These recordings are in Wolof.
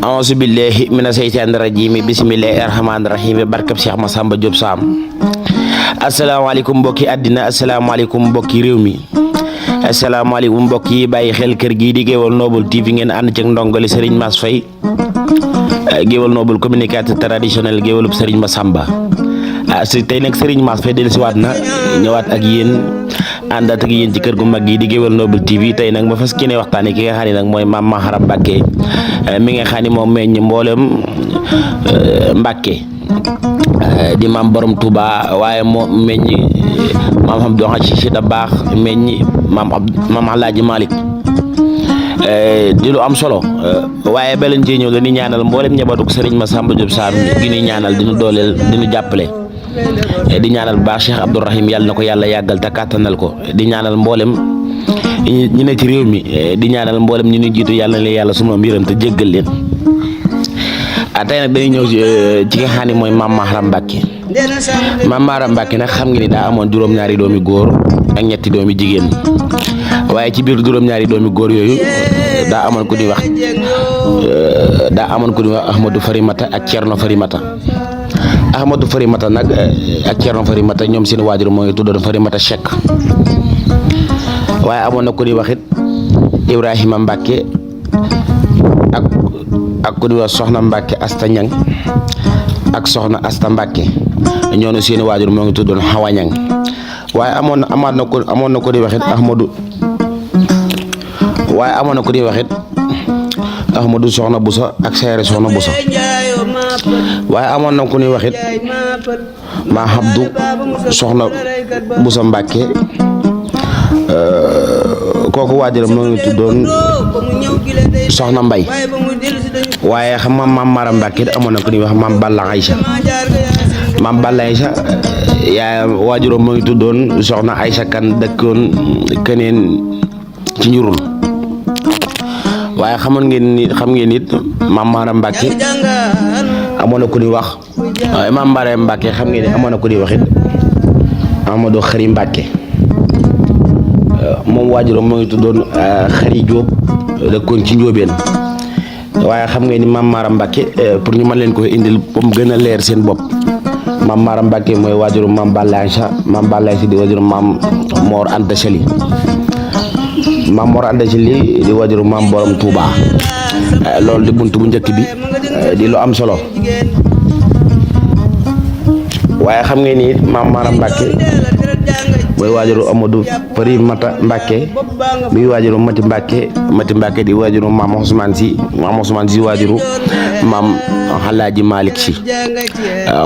auzu billahi mina seytaani rajiim bismillahi rahmaani rahiim barkab Cheikh Massamba Diop Sam. asalaamaaleykum mbokki àddina asalaamaaleykum mbokki réew mi asalaamaaleykum mbokk yi bàyyi xel kër gii di Gueweul Noble TV ngeen ànd ci ndongali Serigne Mass Faye Gueweul Noble communicateur traditionnel Guewelub Serigne Massamba. tey nag Serigne Mass Faye dellusiwaat na ñëwaat ak yéen àndaat ak yéen ci kër gu mag yi di Gueweul Noble TV tey nag ma fas kii ne waxtaanee ki nga xam ne nag mooy Mame Maharam Mbacké mi nga xam ne moom meññ mboolem Mbacké di maam borom Touba waaye moo meññ maam Abdou Aziz Sy Dabakh meññ maam Alaaji Malick di lu am solo waaye ba lañ cee ñëw dañuy ñaanal mboolem njabootu Serigne Massamba Diop Sam gi ñuy ñaanal di ñu dooleel di ñu jàppale di ñaanal bu baax Cheikh Abdourahim yàlla na ko yàlla yàggal te kàttanal ko di ñaanal mboolem ñi ne ci réew mi di ñaanal mboolem ñi ñu jiitu yàlla na leen yàlla sunu mbiram te jéggal leen. tey nag dañuy ñëw ci nga xam ne mooy Mame Maharam Mbacké. Mame Maharam Mbacké nag xam nga ni daa amoon juróom-ñaari doomi góor ak ñetti doomi jigéen waaye ci biir juróom-ñaari doomi góor yooyu daa amoon ku ñuy wax Ahmadou Farimata ak Thierno Farimata. Ahmadou Farimata nag ak Thierno Farimata ñoom seen waajur moo ngi tuddoon Farimata Cheikh waaye amoon na ku ñuy wax it Ibrahima Mbacké ak ku ñuy wax Soxna Mbacké Asta Ñang ak Soxna Asta Mbacké ñoonu seen waajur moo ngi tuddoon Hawa Ñang waaye amoon na ko di waxit Ahmadou Soxna Busa ak Seere Soxna Busa waaye amoon na ko ni waxit ma Abdou Soxna Busa Mbacké kooku waajuram moo ngi tuddoon Soxna Mbay waaye xam nga Mame Maharam Mbacké amoon na ko ni wax Mame Balla Aïcha yaa waajuram moo ngi tuddoon Soxna Aïcha Kan dëkkoon keneen ci njurul waaye xam ngeen nit Mame Maharam Mbacké amoon na ku ñuy wax Mame Maharam Mbacké xam ngeen ni amoon na ku ñuy wax it Amadou Xari Mbacké moom waajuram moo ngi tuddoon Xari Jóob dëkkoon ci Njóobeen waaye xam ngeen ni Mame Maharam Mbacké pour ñu mën leen ko indil ba mu gën a leer seen bopp Mame Maharam Mbacké mooy waajuru Mame Balla Aïcha di waajuru Mame Mor Anta Sali Mame Mor Anta Sali di waajuru Mame borom Touba loolu di buntu bu njëkk bi di lu am solo waaye xam ngeen ni Mame Maharam Mbacké mooy waajuru Amadou Farimata Mbacké bi waajuru Mati Mbacké di waajuru Mame Ousmane Sy waajuru Mame Alaaji Malick Sy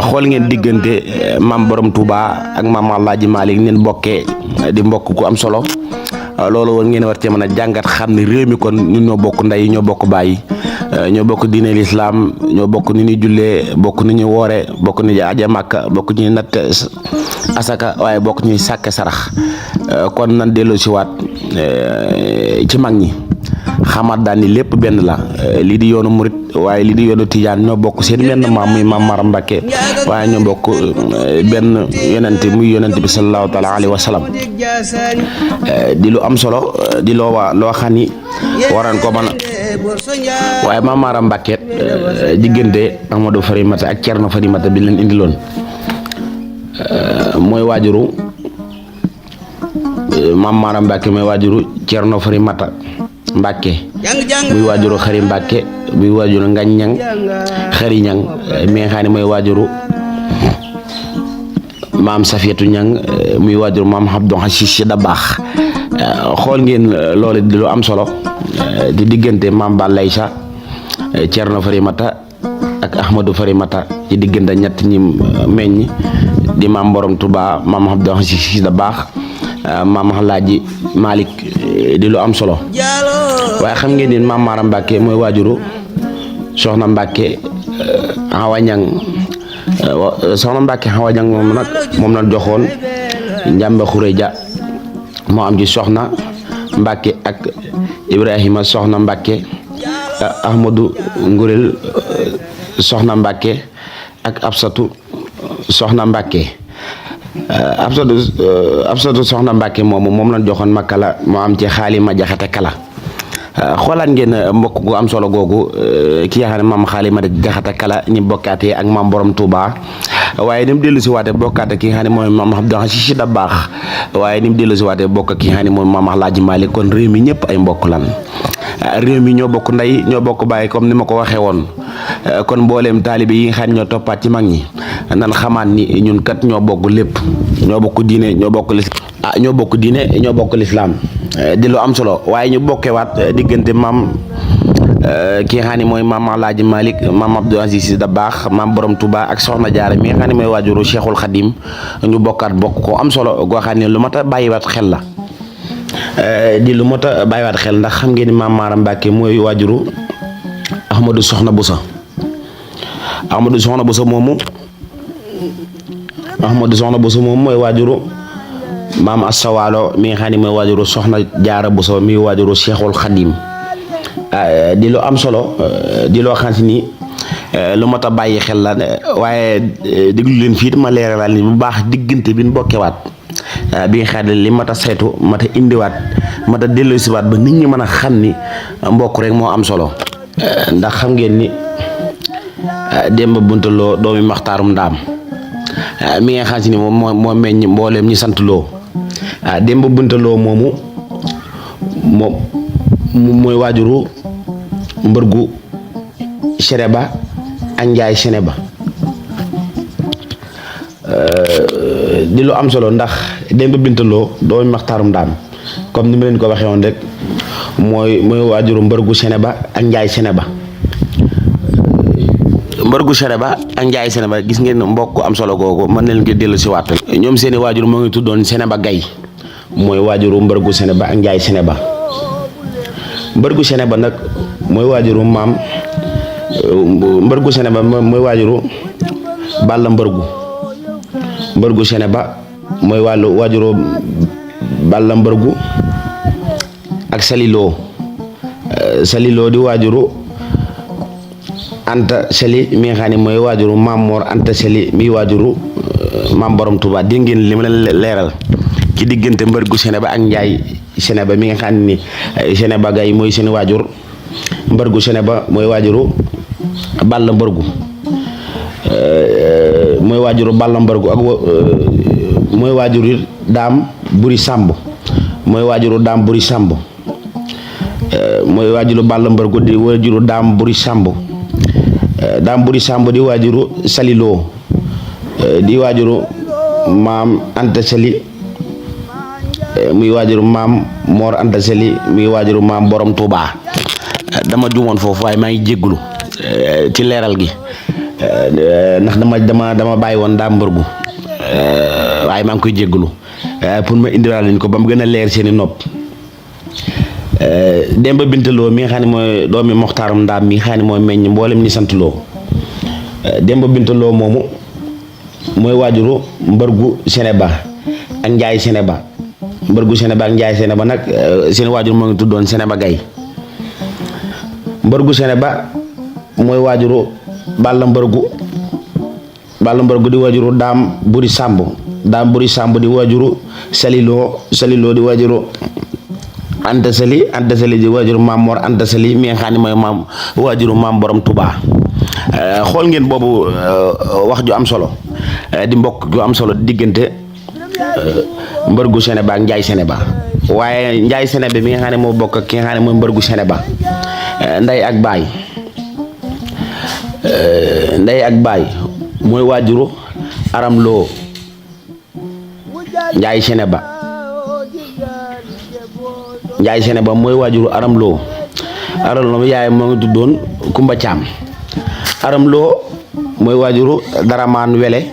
xool ngeen diggante Mame borom Touba ak Mame Alaaji Malick neen bokkee di mbokk ku am solo loolu woon ngeen war cee mën a jàngat xam ne réew mi kon ñun ñoo bokk ndey ñoo bokk bàyyi ñoo bokk diine lislaam ñoo bokk ni ñuy jullee bokk ni ñuy woore bokk ni ñuy aja màkka bokk ñuy natt asaka waaye bokk ñuy sàkke sarax kon nan delloo si waat ci mag ñi xamaat daal ni lépp benn la lii di yoonu murit waaye lii di yoonu tijaan ñoo bokk seen benn maam muy Mame Maharam Mbacké waaye ñoo bokk benn yonente muy yonente bi sallallahu taala alayhi wa sallam di lu am solo di loo xam ni waran ko mën waaye Mame Maharam Mbacké diggante Amadou Farimata ak Thierno Farimata bi leen indiloon mooy waajuru Mame Maharam Mbacké mooy waajuru Thierno Farimata Mbacké muy waajuru Xari Mbacké muy waajuru Ngañ Ñang Xari Ñang mi nga xam ne mooy waajuru maam Safiyatu Ñang muy waajuru maam Abdou Aziz Sy Dabakh xool ngeen loolu di lu am solo di diggante Mame Balla Aïcha Thierno Farimata ak Ahmadou Farimata ci diggante ñett ñi meññ di maam borom Touba maam Abdou Aziz Sy Dabakh maam Alaaji Malick di lu am solo waaye xam ngeen ni Mame Maharam Mbacké mooy waajuru Soxna Mbacké Hawa Ñang Soxna Mbacké Hawa Ñang moom la joxoon Njàmbe Xureja moo am ci Soxna Mbacké ak Ibrahima Soxna Mbacké Ahmadou Ngurel Soxna Mbacké ak Absatu Soxna Mbacké Absatu Soxna Mbacké moom lañ joxoon Makala moo am ci Xaalima Jaxate Kala xoolaat ngeen mbokk gu am solo googu ki nga xam ne maam xaali ma jaxata kala ñi bokkaatee ak maam borom Touba waaye ni mu dellu si waate bokkaate ki nga xam ne mooy maam Abdou Aziz Sy Dabakh waaye ni mu dellu si waate bokk ki nga xam ne mooy maam Alaaji Maalik kon réew mi ñëpp ay mbokk lan réew mi ñoo bokk ndey ñoo bokk bàyyi comme ni ma ko waxee woon kon mbooleem taalibe yi nga xam ne ñoo toppaat ci mag ñi nan xamaat ni ñun kat ñoo bokk lépp ñoo bokk diine ñoo bokk diine ñoo bokk lislaam di lu am solo waaye ñu bokkewaat diggante maam ki nga xam ne mooy maam Alaaji Malick maam Abdou Aziz Sy Dabakh maam borom Touba ak soxna Jaara mi nga xam ne mooy waajuru Cheikhul Khadim ñu bokk ko am solo goo xam ne lu mat a bàyyiwaat xel la di lu mat a bàyyiwaat xel ndax xam ngeen ni maam Maaram Mbàkke mooy waajuru Ahmadou Soxna Boussa moomu mooy waajuru maam Asta Waalo mi nga xam ne mooy waajuru soxna Jaara Bousso mi waajuru Cheikhul Khadim di lu am solo di loo xam ni lu mat a bàyyi xel la waaye déglu leen fii ma leeralal ni bu baax diggante bi ñu bokkewaat bi nga xam ne li mat a saytu mat a indiwaat mat a delloosiwaat ba nit ñi mën a xam ni mbokk rek moo am solo ndax xam ngeen ni Demba Bunta Lo doomi Maxtaarum Ndaam mi nga xam si ni moom moo meññ mbooleem ñi sant Lo Demba Bunta Lo moomu moom mooy waajuru mbërgu Ceneba ak Njaay Ceneba di lu am solo ndax Demba Bunta Lo doomi Maxtaarum Ndaam comme ni ma leen ko waxee woon rek mooy waajuru mbërgu Ceneba ak Njaay Ceneba mbërgu Ceneba ak Njaay Ceneba gis ngeen mbokk am solo googu mën na leen ko dellu si waatal ñoom seeni waajur moo ngi tuddoon Ceneba Gay mooy waajuru mbërgu Ceneba ak Njaay Ceneba mbërgu Ceneba nag mooy waajuru maam mbërgu Ceneba mooy waajuru Balla mbërgu Ceneba mooy waajuru Balla mbërgu ak Saliloo di waajuru Anta Sali mi nga xam ne mooy waajuru maam Mor Anta Sali mi waajuru maam borom Touba dégg ngeen li ma leen leeral ci diggante mbërgu Ceneba ak Njaay Ceneba mi nga xam ni Ceneba Gay mooy seen waajur mbërgu Ceneba mooy waajuru Balla mbërgu mooy waajuru Balla mbërgu ak mooy waajuru Daam Buri Sàmb mooy waajuru Daam Buri Sàmb mooy waajuru Balla mbërgu di waajuru Daam Buri Sàmb Daam Buri Sàmb di waajuru Saliloo di waajuru maam Anta Sali muy waajuru maam Mor Anta Sali muy waajuru maam borom Touba dama juumoon foofu waaye maa ngi jéggulu ci leeral gi ndax dama bàyyi woon Daam mbërgu waaye maa ngi koy jéggulu pour ma indiwaal leen ko ba mu gën a leer seeni nopp Demba Bunta Lo mi nga xam ne mooy doomi Moxtaarum Ndaam mi nga xam ne mooy meññ mboolem ñi sant Lo Demba Bunta Lo moomu mooy waajuru mbërgu Ceneba ak Njaay Ceneba mbërgu Ceneba ak Njaay Ceneba nag seen waajur moo ngi tuddoon Ceneba Gay mbërgu Ceneba mooy waajuru Balla mbërgu di waajuru Daam Buri Sàmb di waajuru Saliloo di waajuru Anta Sali di waajuru maam Mor Anta Sali mi nga xam ne mooy maam waajuru maam borom Touba xool ngeen boobu wax ju am solo di mbokk ju am solo diggante mbërgu Ceneba ak Njaay Ceneba waaye Njaay Ceneba mi nga xam ne moo bokk ak ki nga xam ne mooy mbërgu Ceneba ndey ak baay mooy waajuru Aram Lo Njaay Ceneba mooy waajuru Aram Lo yaay moo ngi tuddoon Kumba Caam Aram Lo mooy waajuru Daramaan Wele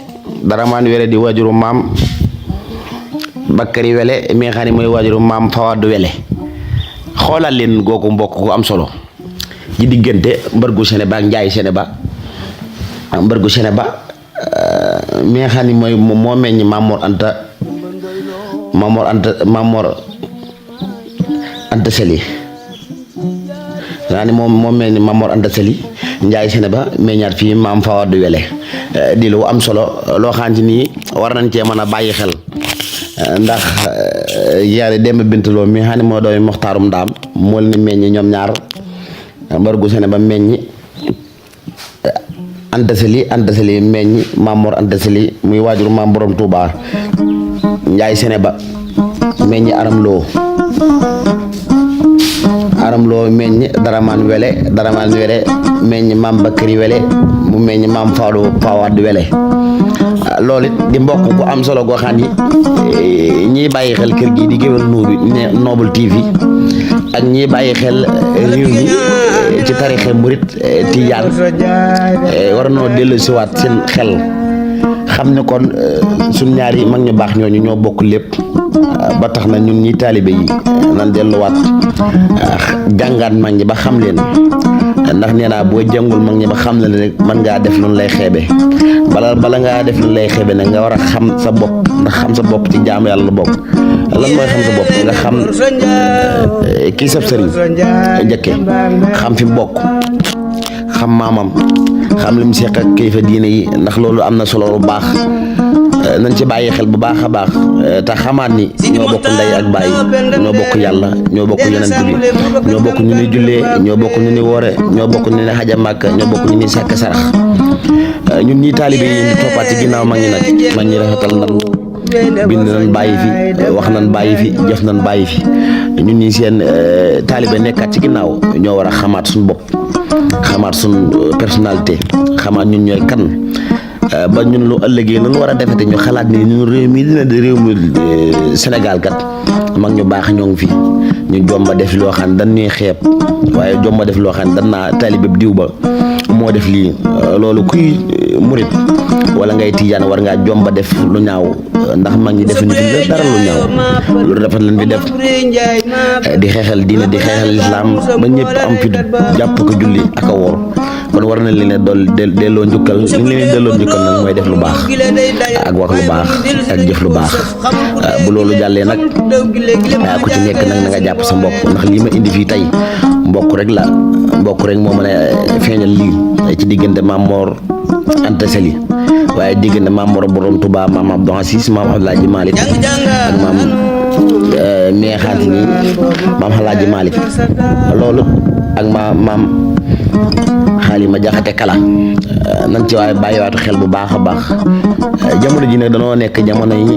di waajuru maam Bakari Wele mi nga xam ne mooy waajuru maam Fawad Wele xoolal leen googu mbokk gu am solo ci diggante mbërgu Ceneba ak Njaay Ceneba mbërgu Ceneba mi nga xam ne mooy moo meññ maam Mor Anta Sali nga ne moom meññ maam Mor Anta Sali Njaay Ceneba meññaat fii maam Fawad Wele di lu am solo loo xam ni war nañ cee mën a bàyyi xel ndax yaale Demba Bintaloo mi xam ne moo doomi Moxtaarum Ndaam moo leen meññi ñoom ñaar mbargu sene ba meññi Anta Sali meññi Mamor Anta Sali muy waajur maam borom Touba Njaay sene ba meññi Aram Lo meññi Daraman Wele meññi maam Bakari Wele mu meññi maam Fawad Wele loolu it di mbokk ku am solo goo xam ni ñiy bàyyi xel kër gi di Géwél Noble TV ak ñiy bàyyi xel réew mi ci tarixe murit Tijaan war noo dellu siwaat seen xel xam ne kon suñ ñaari mag ñu baax ñooñu ñoo bokk lépp ba tax na ñun ñi taalibe yi nan delluwaat jàngaat mag ñi ba xam leen ndax nee naa boo jàngul mag ñi ba xam leen rek mën ngaa def lu lay xeebe bala ngaa def lu lay xeebe nag nga war a xam sa bopp ndax xam sa bopp ci jaamu yàlla la bokk lan mooy xam sa bopp nga xam kii sab sëriñ njëkke xam fi mu bokk xam maamam xam li mu seq ak kilifa diine yi ndax loolu am na solo lu baax nañ ci bàyyi xel bu baax a baax te xamaat ni ñoo bokk ndey ak baay ñoo bokk yàlla ñoo bokk yonent bi ñoo bokk ñu ni jullee ñoo bokk ñu ni woore ñoo bokk ñu ni xaja màkk ñoo bokk ñu ni sàkk sarax ñun ñii taalibe yi ñu toppaat ci ginnaaw mag ñi nag mag ñi rafetal nan bind nan bàyyi fi wax nan bàyyi fi jëf nan bàyyi fi ñun ñi seen taalibe nekkaat ci ginnaaw ñoo war a xamaat suñu bopp xamaat suñu personnalité xamaat ñun ñooy kan ba ñun lu ëllëgee lu war a defete ñu xalaat ni ñun réew mi dina di réew mi Sénégal kat mag ñu baax ñoo ngi fi ñu jomba def loo xam ne dañ ñuy xeeb waaye jomba def loo xam ne dañ naa taalibe diw ba moo def lii loolu kuy murit wala ngay tijaan war ngaa jomba def lu ñaaw ndax mag ñi defuñu fi dara lu ñaaw lu rafet lañ fi def di xeexal diine di xeexal lislaam ba ñëpp am fi jàpp ko julli ak a woor kon war nañ leen a delloo njukkal li ñu leen delloo njukkal nag mooy def lu baax ak wax lu baax ak jëf lu baax bu loolu jàllee nag ku ci nekk nag na nga jàpp sa mbokk ndax lii ma indi fii tey mbokk rek moo mën a feeñal lii ci diggante Maam Mor Anta Sali waaye diggante Maam Mor borom Touba maam Abdou Aziz maam Alaaji Malick ak maam meexaati ni maam Alaaji Malick loolu ak maam Xaalima Jaxate Kala nan ci waaye bàyyiwaatu xel bu baax a baax jamono ji nag danoo nekk jamono yi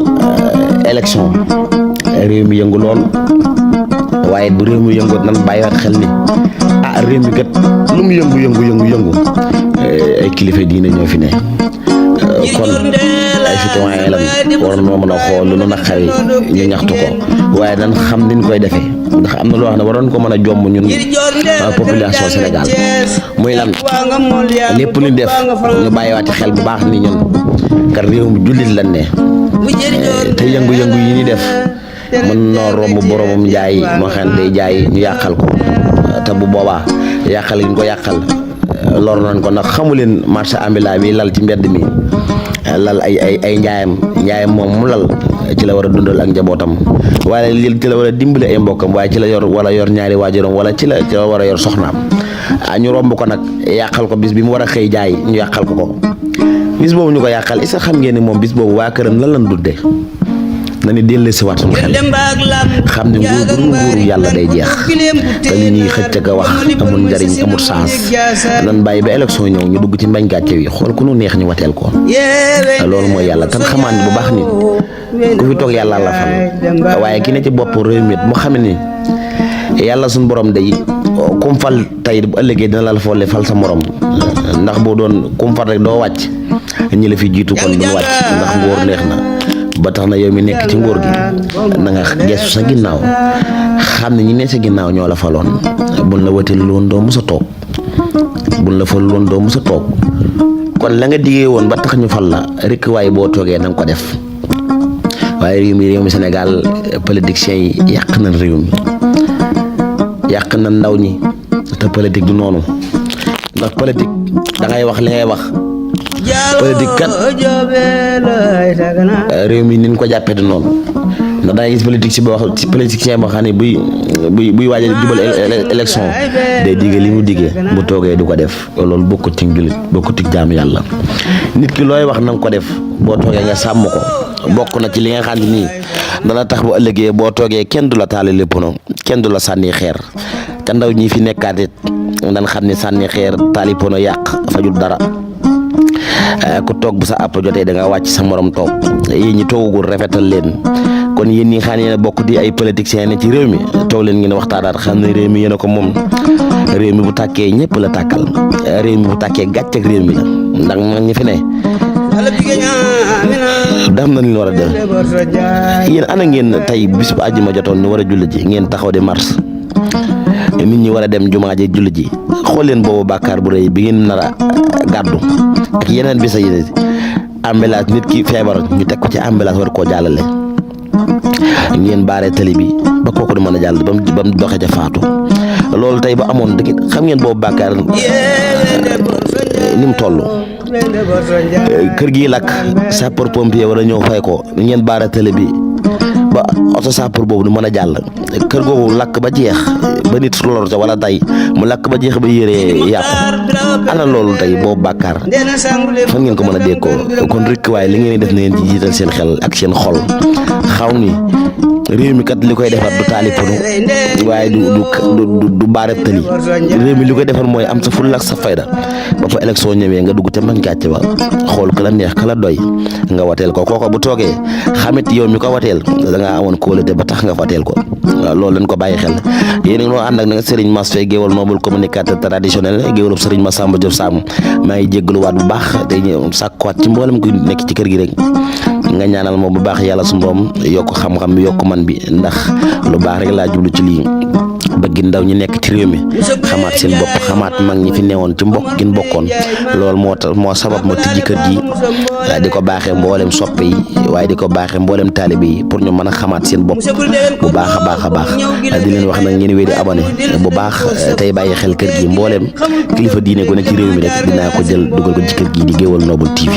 élection réew mi yëngu lool waaye bu réew mi yëngu nan bàyyiwaat xel ni réew mi kat lu mu yëngu ay kilifa diine ñoo fi ne kon ay citoyen lan war noo mën a xool lu nu naqari ñu ñaxtu ko waaye dan xam niñ koy defee ndax am na loo xam ne waroon ko mën a jomb ñun population Sénégal muy lan lépp lu def ñu bàyyiwaat xel bu baax ni ñun kat réew mi jullit lan ne te yëngu-yëngu yi ni def mën noo romb boromam njaay moo xam ne day jaay ñu yàqal ko te bu boobaa yàqal gi ñu ko yàqal lor nañ ko ndax xamu leen marché ambulant bi lal ci mbedd mi lal ay njaayam moom mu lal ci la war a dundal ak njabootam waaye li ci la war a dimbali ay mbokkam waaye ci la yor ñaari waajuram wala ci la war a yor soxnaam ñu romb ko nag yàqal ko bis bi mu war a xëy jaay ñu yàqal ko bis boobu ñu ko yàqal est-ce que xam ngeen ni moom bis boobu waa këram lan lan dudde na ni dellu si waat suñu xel xam ne nguuru yàlla day jeex te li ñuy xëcc ka wax amul njariñ amul sens nan bàyyi ba élection ñëw ñu dugg ci mbañ gàcce wi xool ku nu neex ñu wateel ko loolu mooy yàlla tan xamaan bu baax ni ku fi toog yàlla la fal waaye ki ne ci bopp réew mi mu xam ni yàlla suñu borom day kum fal tey bu ëllëgee dina la folle fal sa morom ndax boo doon kum fal rek doo wàcc ñi la fi jiitu kon duñ wàcc ndax nguur neex na ba tax na yow mi nekk ci nguur gi na nga gestu sa ginnaaw xam ne ñi ne sa ginnaaw ñoo la faloon buñ la wëteel loon doo mos a toog buñ la fal loon doo mos a toog kon la nga diggee woon ba tax ñu fal la rek waaye boo toogee na nga ko def waaye réew mi Sénégal politiciens yi yàq nañ réew mi yàq nañ ndaw ñi te politique du noonu ndax politique da ngay wax li ngay wax politique kat réew mi ni ñu ko jàppee noonu ndax dangay gis politicien boo xam ne buy waaj a jubal élection day digge li mu diggee bu toogee du ko def loolu bokkut ci jullit bokkut ci jaamu yàlla. nit ki looy wax na nga ko def boo toogee nga sàmm ko bokk na ci li nga xam ne nii dana tax bu ëllëgee boo toogee kenn du la taale lépp no kenn du la sànni xeer te ndaw ñi fi nekkaat it dañ xam ne sànni xeer taali pono yàq fajul dara. ku toog bu sa àpp jotee da nga wàcc sa morom toog yéen ñi toogagul rafetal leen kon yéen ñi xam ne bokk di ay politiciens ne ci réew mi toog leen ngeen waxtaanaat xam ne réew mi yéen a ko moom réew mi bu tàkkee ñëpp la tàkkal réew mi bu tàkkee gàcce ak réew mi la ndax mag ñi fi ne daf na li war a def yéen ana ngeen tey bis bu àjjuma jotoon ni war a julli ji ngeen taxaw de mars nit ñi war a dem jumaa ji julli ji xool leen boobu bàkkaar bu rëy bi ngeen nar a gàddu ak yeneen bi sa yéene ambulance nit ki feebar ñu teg ko ci ambulance war koo jàllale ngeen baaree tali bi ba kooku di mën a jàll ba mu doxee ca faatu loolu tey ba amoon dëgg xam ngeen boobu bàkkaar ni mu toll kër gi lakk sapeur pompier war a ñëw fay ko ngeen baaree tali bi ba oto sapeur boobu du mën a jàll kër googu lakk ba jeex ba nit lor ca wala tey mu lakk ba jeex ba yére yàqu ana loolu tey boobu bàkkaar fan ngeen ko mën a dégg ko kon rek waaye li ngeen def na ngeen ci jiital seen xel ak seen xol xaw ni réew mi kat li koy defar du taali pono waaye du baareb tali réew mi li koy defar mooy am sa fulla ak sa fayda ba fa élection ñëwee nga dugg ca mbañ gàcce ba xool ka la neex ka la doy nga wateel ko kooko bu toogee xamit yow mi ko wateel da ngaa amoon kóolute ba tax nga wateel ko waaw loolu leen ko bàyyi xel yéen a ngi ànd ak nag Serigne Mass Faye géwal noble communicateur traditionnel géwalub Serigne Massamba Diop Sam maa ngi jéggaluwaat bu baax te ñëw sàkkuwaat ci mboolem ku nekk ci kër gi rek nga ñaanal moom bu baax yàlla su borom yokk xam-xam bi yokk man bi ndax lu baax rek laa jublu ci lii bëgg ndaw ñi nekk ci réew mi xamaat seen bopp xamaat mag ñi fi newoon ci mbokk gin bokkoon loolu moo sabab ma tijji kër gi di ko baaxee mboolem soppe yi waaye di ko baaxee mboolem taalibe yi pour ñu mën a xamaat seen bopp bu baax a baax di leen wax nag ngeen wéy di abonné bu baax tey bàyyi xel kër gi mboolem kilifa diine gu ne ci réew mi rek dinaa ko jël dugal ko ci kër gi di Géwal Noble TV